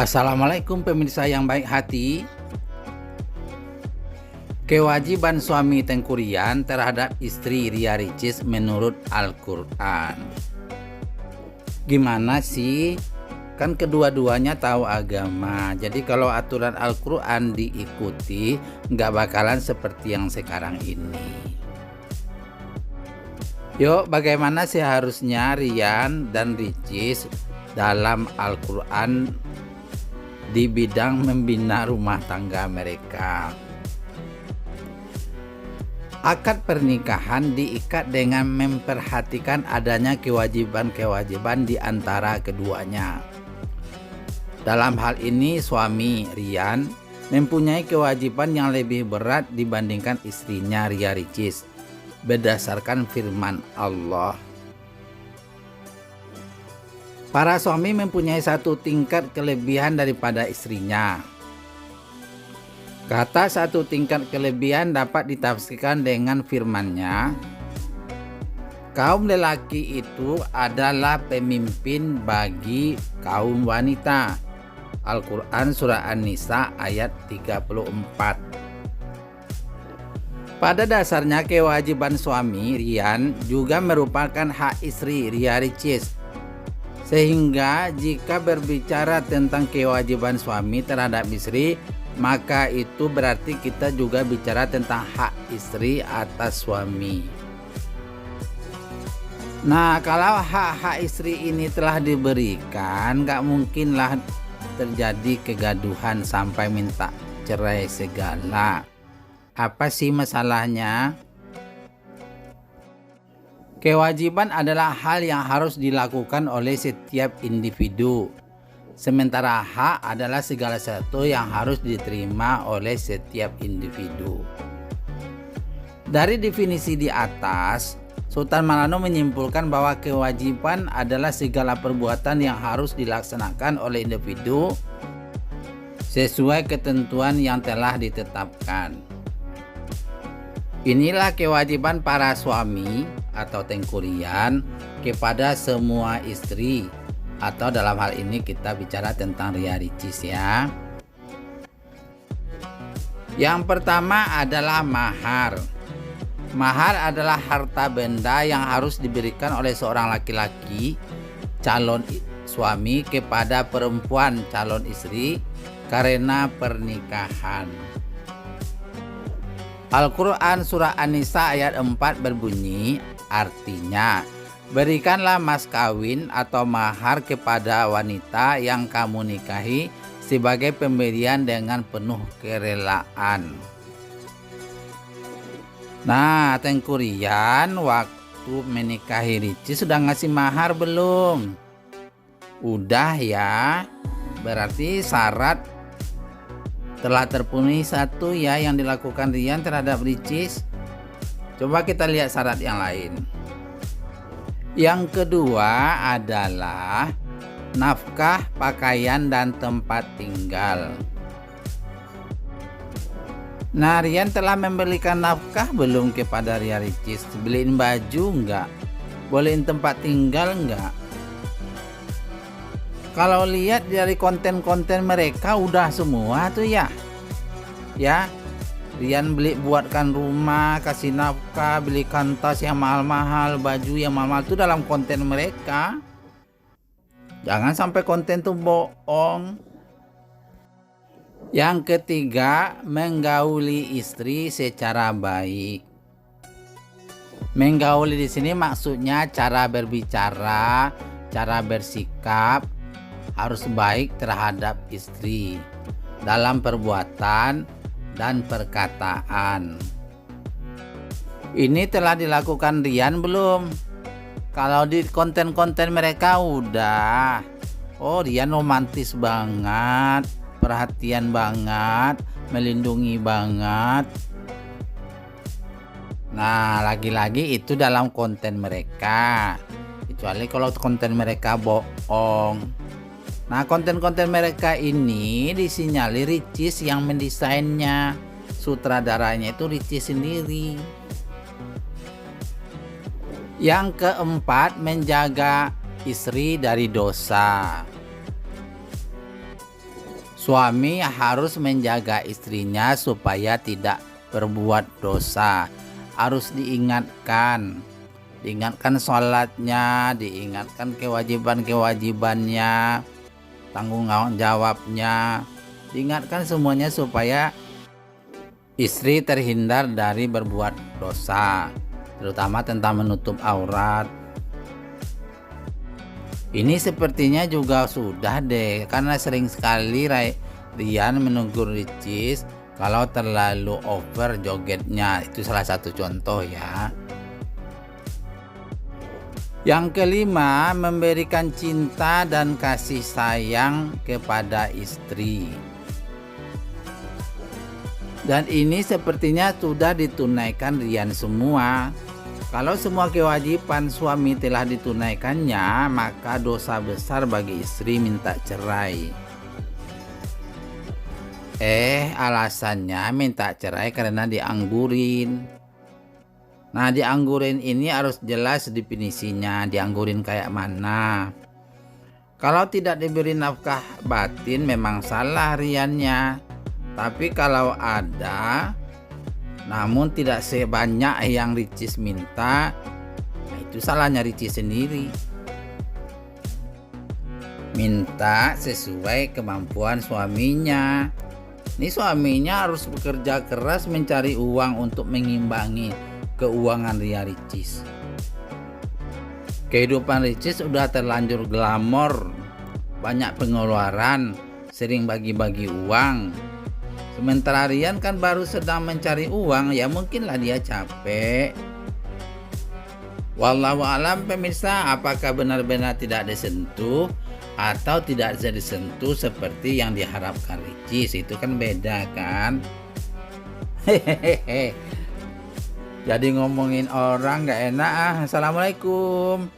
Assalamualaikum pemirsa yang baik hati. Kewajiban suami Tengku Ryan terhadap istri Ria Ricis menurut Al-Quran. Gimana sih? Kan kedua-duanya tahu agama. Jadi kalau aturan Al-Quran diikuti, nggak bakalan seperti yang sekarang ini. Yuk, bagaimana seharusnya Ryan dan Ricis dalam Al-Quran di bidang membina rumah tangga mereka? Akad pernikahan diikat dengan memperhatikan adanya kewajiban-kewajiban di antara keduanya. Dalam hal ini suami Ryan mempunyai kewajiban yang lebih berat dibandingkan istrinya Ria Ricis berdasarkan firman Allah. Para suami mempunyai satu tingkat kelebihan daripada istrinya. Kata satu tingkat kelebihan dapat ditafsirkan dengan firman-Nya, kaum lelaki itu adalah pemimpin bagi kaum wanita. Al-Quran Surah An-Nisa ayat 34. Pada dasarnya kewajiban suami Ryan juga merupakan hak istri Ria Ricis. Sehingga jika berbicara tentang kewajiban suami terhadap istri, maka itu berarti kita juga bicara tentang hak istri atas suami. Nah, kalau hak-hak istri ini telah diberikan, gak mungkinlah terjadi kegaduhan sampai minta cerai segala. Apa sih masalahnya? Kewajiban adalah hal yang harus dilakukan oleh setiap individu. Sementara hak adalah segala sesuatu yang harus diterima oleh setiap individu. Dari definisi di atas, Sultan Mallano menyimpulkan bahwa kewajiban adalah segala perbuatan yang harus dilaksanakan oleh individu sesuai ketentuan yang telah ditetapkan. Inilah kewajiban para suami atau Tengku Ryan kepada semua istri, atau dalam hal ini kita bicara tentang Ria Ricis ya. Yang pertama adalah mahar. Mahar adalah harta benda yang harus diberikan oleh seorang laki-laki calon suami kepada perempuan calon istri karena pernikahan. Al-Quran Surah An-Nisa ayat 4 berbunyi, artinya, berikanlah mas kawin atau mahar kepada wanita yang kamu nikahi sebagai pemberian dengan penuh kerelaan. Nah, Tengku Ryan waktu menikahi Ricis sudah ngasih mahar belum? Udah ya, berarti syarat telah terpenuhi satu ya yang dilakukan Ryan terhadap Ricis. Coba kita lihat syarat yang lain. Yang kedua adalah nafkah, pakaian, dan tempat tinggal. Nah, Ryan telah memberikan nafkah belum kepada Ria Ricis? Beliin baju enggak? Bolehin tempat tinggal enggak? Kalau lihat dari konten-konten mereka udah semua tuh ya. Ya, Ryan buatkan rumah, kasih nafkah, belikan tas yang mahal-mahal, baju yang mahal-mahal itu dalam konten mereka. Jangan sampai konten tuh bohong. Yang ketiga, menggauli istri secara baik. Menggauli di sini maksudnya cara berbicara, cara bersikap harus baik terhadap istri dalam perbuatan dan perkataan. Ini telah dilakukan Ryan belum? Kalau di konten-konten mereka udah. Oh, Ryan romantis banget, perhatian banget, melindungi banget. Nah, lagi-lagi itu dalam konten mereka. Kecuali kalau konten mereka bohong. Nah, konten-konten mereka ini disinyalir Ricis yang mendesainnya. Sutradaranya itu Ricis sendiri. Yang keempat, menjaga istri dari dosa. Suami harus menjaga istrinya supaya tidak berbuat dosa. Harus diingatkan sholatnya, diingatkan kewajiban-kewajibannya, tanggung jawabnya, diingatkan semuanya supaya istri terhindar dari berbuat dosa, terutama tentang menutup aurat. Ini sepertinya juga sudah deh, karena sering sekali Rian menegur Ricis kalau terlalu over jogetnya. Itu salah satu contoh ya. Yang kelima, memberikan cinta dan kasih sayang kepada istri. Dan ini sepertinya sudah ditunaikan Rian semua. Kalau semua kewajiban suami telah ditunaikannya, maka dosa besar bagi istri minta cerai. Alasannya minta cerai karena dianggurin. Nah, dianggurin ini harus jelas definisinya, dianggurin kayak mana. Kalau tidak diberi nafkah batin memang salah Riannya. Tapi kalau ada, namun tidak sebanyak yang Ricis minta, nah itu salahnya Ricis sendiri. Minta sesuai kemampuan suaminya. Ini suaminya harus bekerja keras mencari uang untuk mengimbangi keuangan Ricis. Kehidupan Ricis udah terlanjur glamor, banyak pengeluaran, sering bagi-bagi uang. Sementara Rian kan baru sedang mencari uang, ya mungkinlah dia capek. Wallahu alam pemirsa, apakah benar-benar tidak disentuh atau tidak bisa disentuh seperti yang diharapkan Ricis? Itu kan beda kan. Hehehe. Jadi ngomongin orang gak enak. Assalamualaikum.